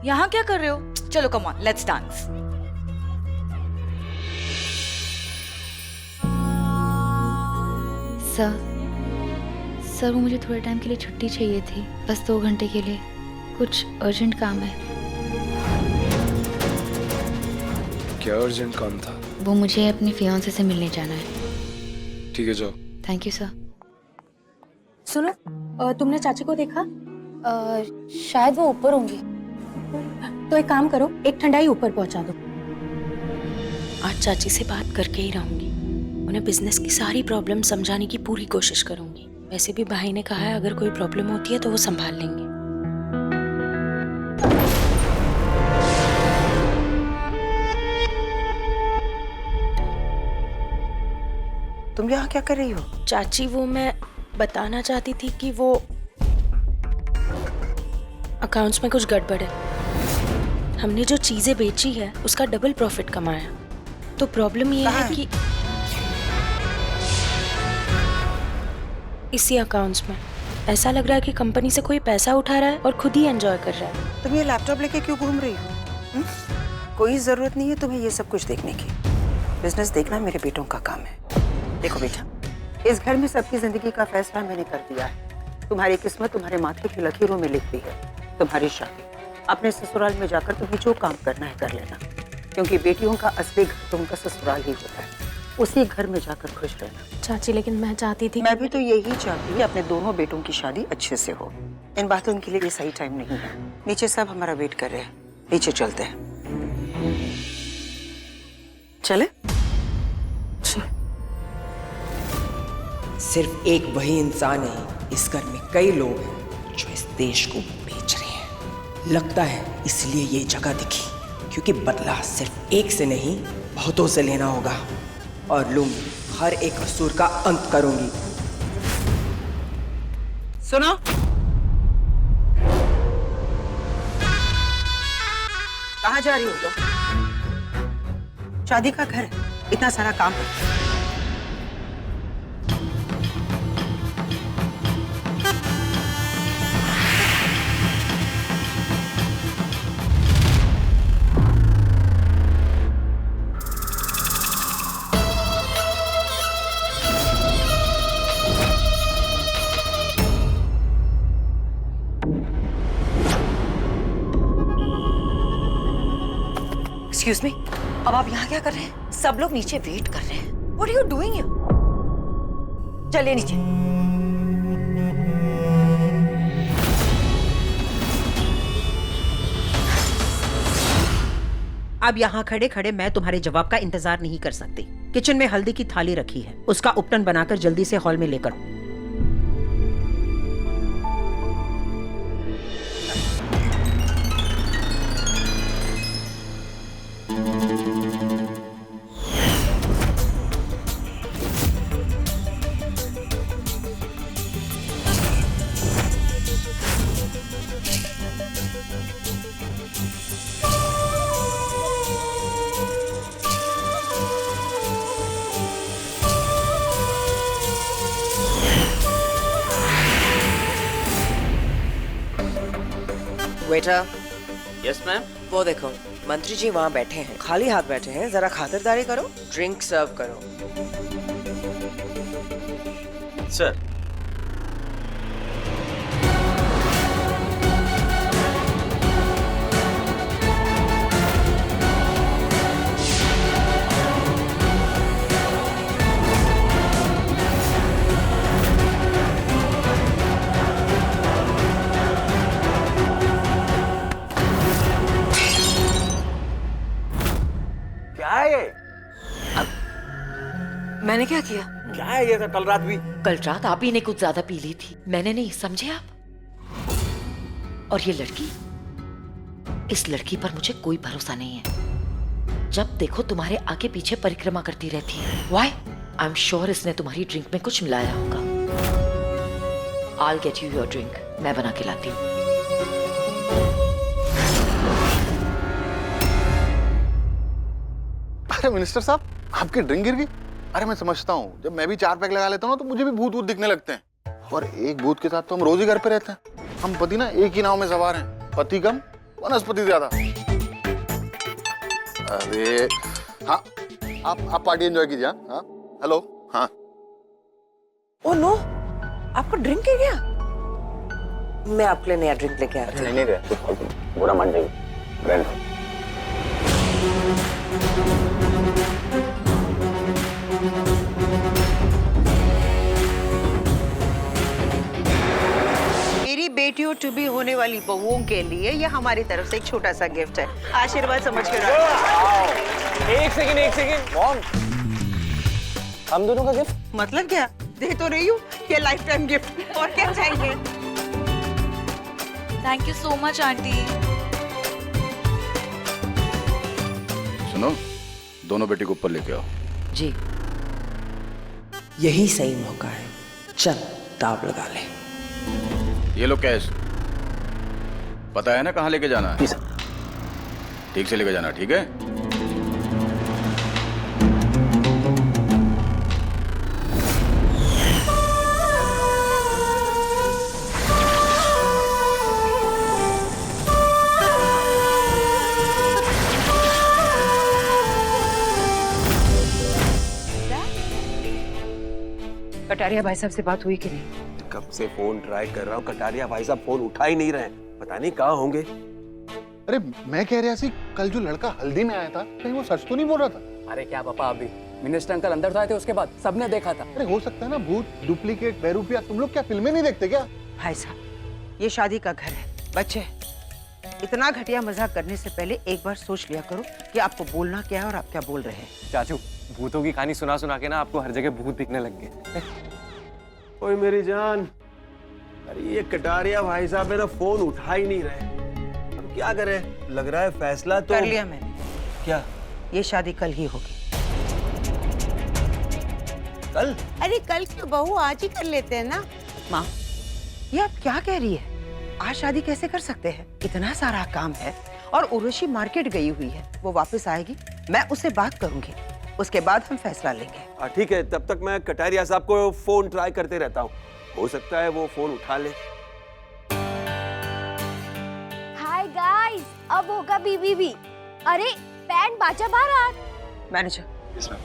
यहाँ क्या कर रहे हो? चलो come on, let's dance. Sir वो मुझे थोड़े टाइम के लिए छुट्टी चाहिए थी, बस 2 घंटे के लिए। कुछ अर्जेंट काम है। क्या अर्जेंट काम था? वो मुझे अपनी फियांसे से मिलने जाना है। ठीक है जाओ। Thank you sir. सुनो, तुमने चाची को देखा? शायद वो ऊपर होंगी। तो एक काम करो, एक ठंडाई ऊपर पहुंचा दो। आज चाची से बात करके ही रहूंगी। उन्हें बिजनेस की सारी प्रॉब्लम समझाने की पूरी कोशिश करूंगी। वैसे भी भाई ने कहा है अगर कोई प्रॉब्लम होती है तो वो संभाल लेंगे। तुम यहाँ क्या कर रही हो? चाची वो मैं बताना चाहती थी कि वो अकाउंट्स में कुछ गड़बड़ है। हमने जो चीजें बेची है उसका डबल प्रॉफिट कमाया। तो प्रॉब्लम ये है कि इसी अकाउंट्स में ऐसा लग रहा है कि कंपनी से कोई पैसा उठा रहा है और खुद ही एंजॉय कर रहा है। तुम ये लैपटॉप लेके क्यों घूम रही हो? कोई जरूरत नहीं है तुम्हें ये सब कुछ देखने की। बिजनेस देखना मेरे बेटों का काम है। देखो बेटा, इस घर में सबकी जिंदगी का फैसला मैंने कर दिया है। तुम्हारी किस्मत तुम्हारे माथे की लकीरों में लिख दी है। तुम्हारी शादी अपने ससुराल में जाकर तुम्हें जो काम करना है कर लेना, क्योंकि बेटियों का असली घर तो उनका ससुराल ही होता है। उसी घर में जाकर खुश रहना। चाची लेकिन मैं चाहती थी, मैं भी तो यही चाहती हूँ, अपने दोनों बेटों की शादी अच्छे से हो। इन बातों के लिए ये सही टाइम नहीं है। नीचे सब हमारा वेट कर रहे हैं, नीचे चलते हैं। चले? सिर्फ एक वही इंसान है, इस घर में कई लोग हैं जो इस देश को बेच रहे हैं। लगता है इसलिए ये जगह दिखी, क्योंकि बदला सिर्फ एक से नहीं बहुतों से लेना होगा और लूंगी, हर एक कसूर का अंत करूंगी। सुनो, कहाँ जा रही हो तुम? शादी का घर है, इतना सारा काम है। एक्सक्यूज मी, अब आप यहाँ क्या कर रहे हैं? सब लोग नीचे वेट कर रहे हैं। What are you doing here? चलिए नीचे। अब यहाँ खड़े खड़े मैं तुम्हारे जवाब का इंतजार नहीं कर सकती। किचन में हल्दी की थाली रखी है, उसका उपटन बनाकर जल्दी से हॉल में लेकर। Waiter, yes ma'am. वो देखो मंत्री जी वहाँ बैठे हैं, खाली हाथ बैठे हैं। जरा खातिरदारी करो, ड्रिंक सर्व करो। सर। क्या है ये? मैंने क्या किया? क्या है ये? कल रात भी कल रात आप ही ने कुछ ज्यादा पी ली थी। मैंने नहीं, समझे आप? और ये लड़की, इस लड़की पर मुझे कोई भरोसा नहीं है। जब देखो तुम्हारे आगे पीछे परिक्रमा करती रहती है। Why? I'm sure इसने तुम्हारी ड्रिंक में कुछ मिलाया होगा। I'll get you your drink. मैं बना के लाती हूँ। अरे मिनिस्टर साहब, आपकी ड्रिंक गिर गई? अरे मैं समझता हूँ, जब मैं भी 4 पैक लगा लेता हूँ ना तो मुझे भी भूत दिखने लगते हैं। और एक भूत के साथ तो हम रोज ही घर पे रहते हैं। हम पति ना एक ही नाव में सवार हैं, पति गम वनस्पति ज्यादा। अरे हाँ, आप पार्टी एंजॉय कीजिए। हाँ हेलो। हाँ ओ नो, आपको ड्रिंक है क्या? मैं आपके लिए नया ड्रिंक लेके आती हूँ। नहीं रहे बुरा मान जाएगी ब्रांड। मेरी बेटियों टू बी होने वाली बहुओं के लिए ये हमारी तरफ से एक छोटा सा गिफ्ट है। आशीर्वाद समझ के रखो। एक सेकंड मॉम, हम दोनों का गिफ्ट मतलब क्या? दे तो रही हूँ, ये लाइफ टाइम गिफ्ट। और क्या चाहिए? Thank you so much aunty. सुनो, दोनों बेटी को ऊपर लेके आओ। जी। यही सही मौका है, चल दाव लगा ले। ये लो कैश। पता है ना कहाँ लेके जाना है? ठीक से लेके जाना, ठीक है? कटारिया भाई साहब से बात हुई कि नहीं? कब से फोन ट्राई कर रहा हूँ, कटारिया भाई साहब फोन उठा ही नहीं रहे। पता नहीं कहाँ होंगे। अरे मैं कह रहा सी, कल जो लड़का हल्दी में आया था, कहीं वो सच तो नहीं बोल रहा था? अरे क्या पापा, अभी मिनिस्टर अंकल अंदर तो आए थे, उसके बाद सबने देखा था। अरे हो सकता है ना भूत, डुप्लीकेट, बेरूपिया। तुम लोग क्या फिल्में नहीं देखते क्या? भाई साहब, ये शादी का घर है, बच्चे। इतना घटिया मजाक करने से पहले एक बार सोच लिया करो कि आपको बोलना क्या है और आप क्या बोल रहे हैं। चाचू, भूतों की कहानी सुना सुना के ना आपको हर जगह भूत दिखने लग गए। ओए मेरी जान, अरे ये कटारिया भाई साहब मेरा फोन उठा ही नहीं रहे। अब क्या करें? लग रहा है फैसला तो कर लिया मैंने। क्या? ये शादी कल ही होगी। कल? अरे कल क्यों, बहू आज ही कर लेते हैं ना। माँ, ये आप क्या कह रही है? आज शादी कैसे कर सकते हैं? इतना सारा काम है और उर्वशी मार्केट गई हुई है, वो वापस आएगी, मैं उससे बात करूंगी, उसके बाद हम फैसला लेंगे। ठीक है, तब तक मैं कटारिया साहब को फोन ट्राई करते रहता हूँ, हो सकता है वो फोन उठा ले। हाय गाइस, अब होगा बीबीबी। अरे बैंड बाजा बारात। मैनेजर,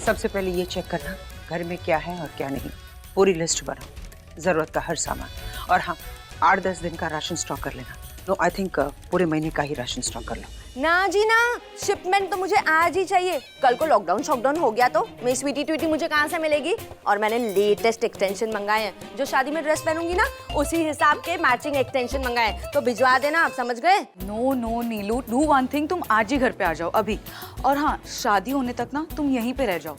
सबसे पहले ये चेक करना घर में क्या है और क्या नहीं। पूरी लिस्ट बनाओ, जरूरत का हर सामान। और हाँ, 8-10 दिन का राशन स्टॉक कर लेना। नो, आई थिंक पूरे महीने का ही राशन स्टॉक कर लो। ना जी ना, शिपमेंट तो मुझे आज ही चाहिए। कल को लॉकडाउन शॉकडाउन हो गया तो मेरी स्वीटी ट्वीटी मुझे कहाँ से मिलेगी? और मैंने लेटेस्ट एक्सटेंशन मंगाए हैं, जो शादी में ड्रेस पहनूंगी ना उसी हिसाब के मैचिंग एक्सटेंशन मंगाए, तो भिजवा देना। आप समझ गए? No no Neelu, do one thing, तुम आज ही घर पे आ जाओ अभी। और हाँ, शादी होने तक ना तुम यहीं पे रह जाओ।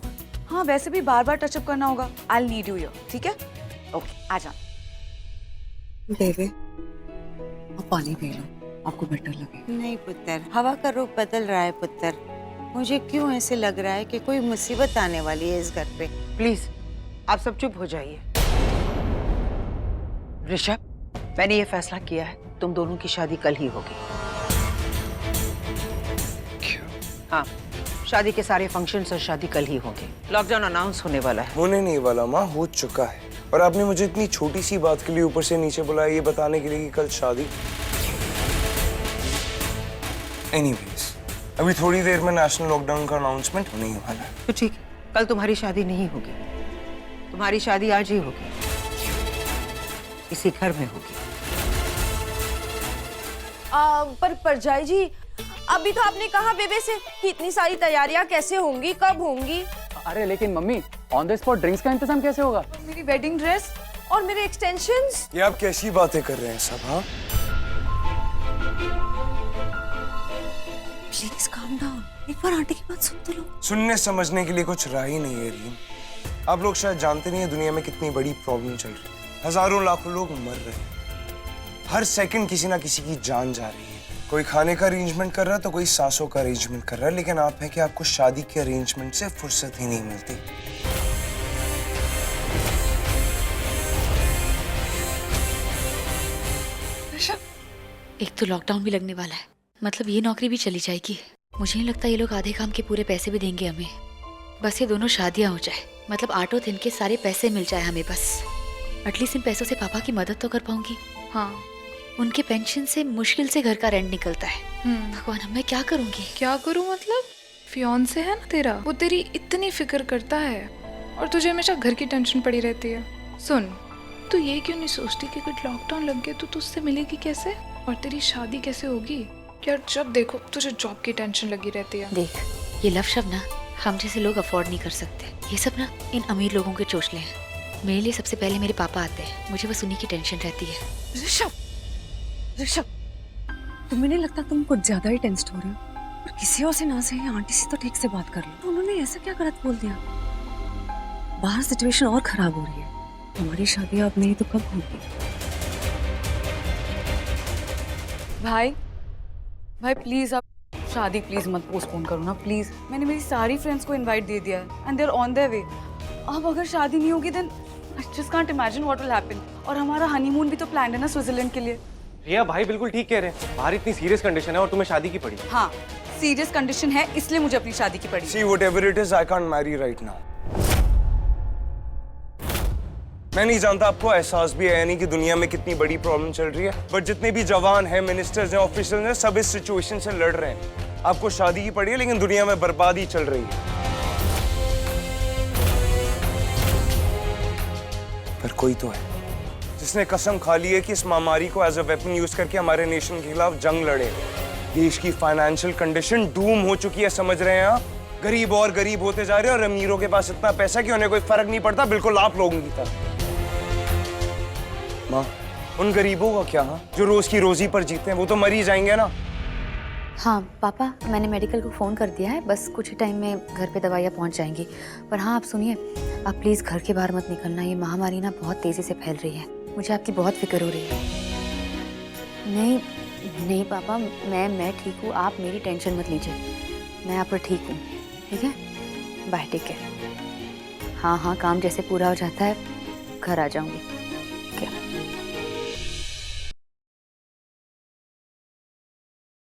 हाँ, वैसे भी बार बार टचअप करना होगा। आई नीड यू हियर, ठीक है? ओके, आ जा। देवे, अब पानी पी लो, आपको बेटर लगे। नहीं पुत्र, हवा का रुख बदल रहा है पुत्र। मुझे क्यों ऐसे लग रहा है कि कोई मुसीबत आने वाली है इस घर पे। प्लीज आप सब चुप हो जाइए। ऋषभ, मैंने ये फैसला किया है, तुम दोनों की शादी कल ही होगी। हाँ, शादी के सारे फंक्शंस और शादी कल ही होंगे। लॉकडाउन अनाउंस होने वाला है। होने नहीं वाला माँ, हो चुका है। और आपने मुझे इतनी छोटी सी बात के लिए ऊपर से नीचे बुलाया, ये बताने के लिए कि कल शादी। एनीवेज, अभी थोड़ी देर में नेशनल लॉकडाउन का अनाउंसमेंट होने ही वाला है। तो ठीक है, कल तुम्हारी शादी नहीं होगी, तुम्हारी शादी आज ही होगी, इसी घर में होगी। पर परजाई जी, अभी तो आपने कहा बेबे से कि इतनी सारी तैयारियां कैसे होंगी, कब होंगी? अरे लेकिन mummy, on the spot drinks का इंतजाम कैसे होगा? मेरी वेडिंग ड्रेस और मेरे एक्सटेंशंस। ये आप कैसी बातें कर रहे हैं सब? हाँ, प्लीज काम डाउन, एक बार आंटी की बात सुन तो लो। सुनने समझने के लिए कुछ रहा ही नहीं है रीम। आप लोग शायद जानते नहीं है दुनिया में कितनी बड़ी प्रॉब्लम चल रही है। हजारों लाखों लोग मर रहे हैं, हर सेकंड किसी ना किसी की जान जा रही है। कोई खाने का अरेंजमेंट कर रहा है तो कोई सांसों का अरेंजमेंट कर रहा है, लेकिन आप है कि आपको शादी के अरेंजमेंट से फुर्सत ही नहीं मिलती। एक तो लॉकडाउन भी लगने वाला है, मतलब ये नौकरी भी चली जाएगी। मुझे नहीं लगता ये लोग आधे काम के पूरे पैसे भी देंगे हमें। बस ये दोनों शादियां हो जाए, मतलब आटो दिन के सारे पैसे मिल जाए हमें बस। एटलीस्ट इन पैसों से पापा की मदद तो कर पाऊंगी। हाँ, उनके पेंशन से मुश्किल से घर का रेंट निकलता है। भगवान अब मैं क्या करूंगी? क्या करूं मतलब? फियांसे है ना तेरा, वो तेरी इतनी फिक्र करता है और तुझे हमेशा घर की टेंशन पड़ी रहती है। सुन, तू ये क्यों नहीं सोचती कि अगर लॉकडाउन लग गया तो तू उससे मिलेगी कैसे और तेरी शादी कैसे होगी? यार जब देखो तुझे जॉब की टेंशन लगी रहती है। देख, ये लव शब्द ना हम जैसे लोग अफोर्ड नहीं कर सकते। ये सब ना इन अमीर लोगों के चोचले हैं। मेरे लिए सबसे पहले मेरे पापा आते हैं, मुझे बस उन्हीं की टेंशन रहती है। ऋषभ, तुम्हें नहीं लगता तुम कुछ ज्यादा ही टेंस्ड हो रहे हो? और किसी और से ना सही आंटी से तो ठीक से बात कर लो। तो उन्होंने ऐसा क्या गलत बोल दिया? बाहर सिचुएशन और खराब हो रही है। हमारी शादी अब नहीं तो कब होगी? भाई प्लीज आप शादी प्लीज मत पोस्टपोन करो ना प्लीज। मैंने मेरी सारी फ्रेंड्स को इनवाइट दे दिया है and they are on their way. अब अगर शादी नहीं होगी then I just can't imagine what will happen. और हमारा हनीमून भी तो प्लान है ना स्विट्जरलैंड के लिए। रिया भाई बिल्कुल ठीक कह रहे हैं, बाहर इतनी सीरियस कंडीशन है और तुम्हें शादी की पड़ी। हाँ, सीरियस कंडीशन है इसलिए मुझे अपनी शादी की पड़ी। See, whatever it is, I can't marry right now. मैं नहीं जानता आपको एहसास भी है या नहीं कि दुनिया में कितनी बड़ी प्रॉब्लम चल रही है, बट जितने भी जवान हैं, मिनिस्टर्स हैं, ऑफिसर्स हैं, सब इस सिचुएशन से लड़ रहे हैं। आपको शादी की पड़ी है लेकिन दुनिया में बर्बादी चल रही है। पर कोई तो है जिसने कसम खा ली है कि इस महामारी को एज अ वेपन यूज करके हमारे नेशन के खिलाफ जंग लड़े। देश की फाइनेंशियल कंडीशन डूम हो चुकी है, समझ रहे हैं आप? गरीब और गरीब होते जा रहे हैं और अमीरों के पास इतना पैसा कि उन्हें कोई फर्क नहीं पड़ता, बिल्कुल आप लोगों की तरह। माँ, उन गरीबों का क्या, जो रोज की रोजी पर जीते हैं, वो तो मर ही जाएंगे ना। हाँ पापा, मैंने मेडिकल को फ़ोन कर दिया है, बस कुछ ही टाइम में घर पे दवाइयाँ पहुंच जाएंगी। पर हाँ आप सुनिए, आप प्लीज़ घर के बाहर मत निकलना। ये महामारी ना बहुत तेज़ी से फैल रही है, मुझे आपकी बहुत फिक्र हो रही है। नहीं नहीं पापा, मैं ठीक हूँ, आप मेरी टेंशन मत लीजिए, मैं आप पर ठीक हूँ। ठीक है, बाय, टेक केयर। हाँ हाँ, काम जैसे पूरा हो जाता है घर आ जाऊँगी।